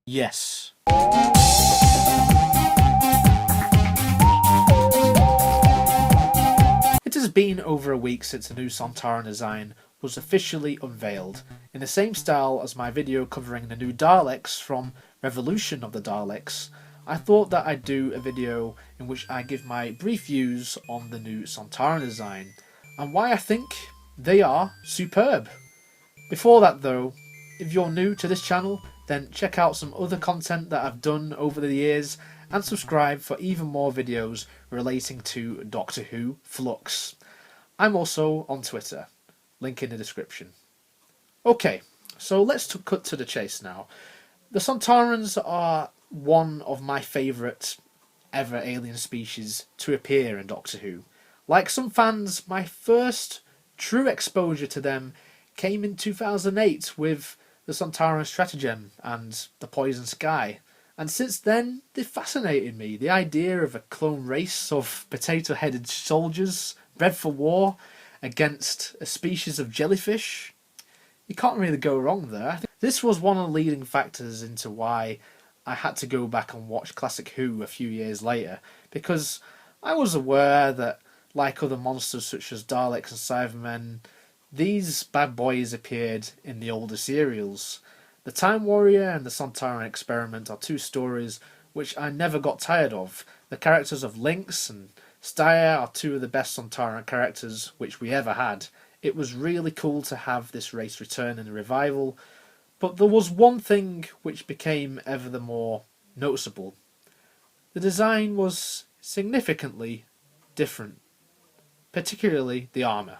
Yes. It has been over a week since the new Sontaran design was officially unveiled, in the same style as my video covering the new Daleks from Revolution of the Daleks. I thought that I'd do a video in which I give my brief views on the new Sontaran design, and why I think they are superb. Before that though, if you're new to this channel, then check out some other content that I've done over the years and subscribe for even more videos relating to Doctor Who Flux. I'm also on Twitter, link in the description. Okay, so let's cut to the chase now. The Sontarans are one of my favourite ever alien species to appear in Doctor Who. Like some fans, my first true exposure to them came in 2008 with the Sontaran Stratagem and the Poison Sky. And since then, they've fascinated me. The idea of a clone race of potato-headed soldiers bred for war against a species of jellyfish. You can't really go wrong there. This was one of the leading factors into why I had to go back and watch Classic Who a few years later, because I was aware that, like other monsters such as Daleks and Cybermen, these bad boys appeared in the older serials. The Time Warrior and the Sontaran Experiment are two stories which I never got tired of. The characters of Lynx and Steyr are two of the best Sontaran characters which we ever had. It was really cool to have this race return in a revival, but there was one thing which became ever the more noticeable. The design was significantly different, particularly the armour.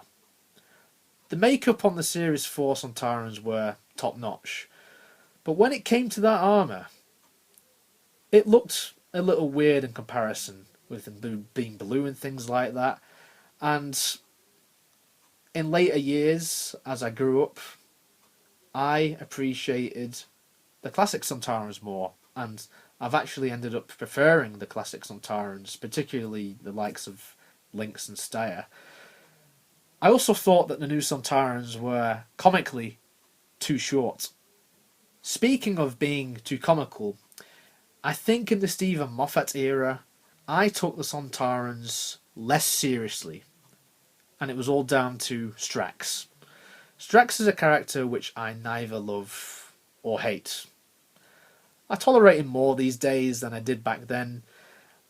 The makeup on the Series 4 Sontarans were top notch, but when it came to that armour, it looked a little weird in comparison, with them being blue and things like that. And in later years, as I grew up, I appreciated the classic Sontarans more, and I've actually ended up preferring the classic Sontarans, particularly the likes of Lynx and Steyr. I also thought that the new Sontarans were comically too short. Speaking of being too comical, I think in the Stephen Moffat era, I took the Sontarans less seriously, and it was all down to Strax. Strax is a character which I neither love or hate. I tolerate him more these days than I did back then.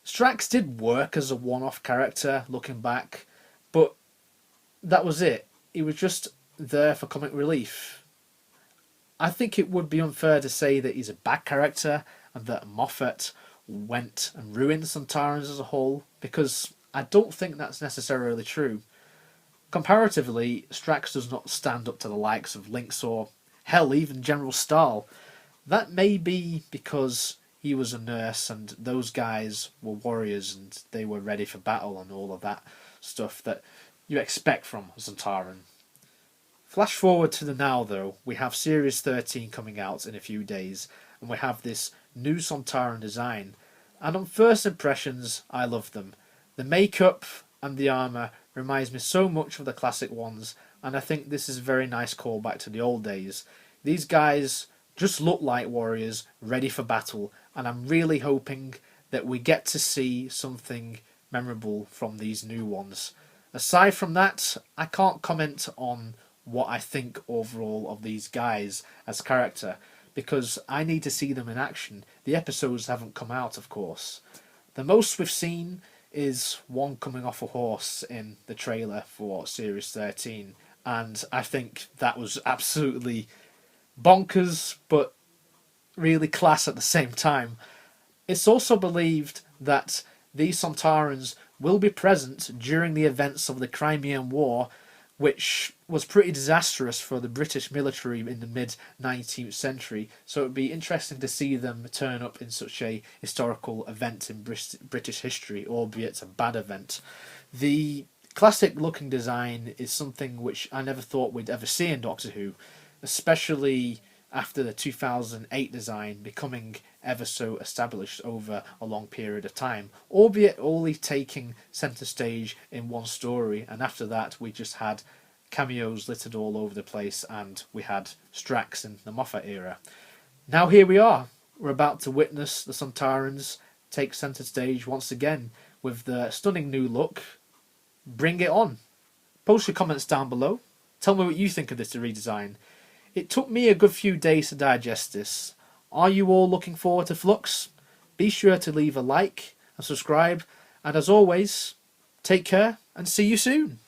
Strax did work as a one-off character, looking back, but that was it. He was just there for comic relief. I think it would be unfair to say that he's a bad character and that Moffat went and ruined the Sontarans as a whole, because I don't think that's necessarily true. Comparatively, Strax does not stand up to the likes of Lynx or, hell, even General Stahl. That may be because he was a nurse and those guys were warriors and they were ready for battle and all of that stuff that you expect from Sontaran. Flash forward to the now though, we have Series 13 coming out in a few days, and we have this new Sontaran design, and on first impressions I love them. The makeup and the armour reminds me so much of the classic ones, and I think this is a very nice callback to the old days. These guys just look like warriors ready for battle, and I'm really hoping that we get to see something memorable from these new ones. Aside from that, I can't comment on what I think overall of these guys as character, because I need to see them in action. The episodes haven't come out, of course. The most we've seen is one coming off a horse in the trailer for Series 13, and I think that was absolutely bonkers, but really class at the same time. It's also believed that these Sontarans will be present during the events of the Crimean War, which was pretty disastrous for the British military in the mid-19th century, so it would be interesting to see them turn up in such a historical event in British history, albeit a bad event. The classic looking design is something which I never thought we'd ever see in Doctor Who, especially after the 2008 design becoming ever so established over a long period of time, albeit only taking centre stage in one story, and after that we just had cameos littered all over the place and we had Strax in the Moffat era. Now here we are. we're about to witness the Sontarans take centre stage once again with the stunning new look. Bring it on. Post your comments down below. Tell me what you think of this redesign. It took me a good few days to digest this. Are you all looking forward to Flux? Be sure to leave a like and subscribe. And as always, take care and see you soon.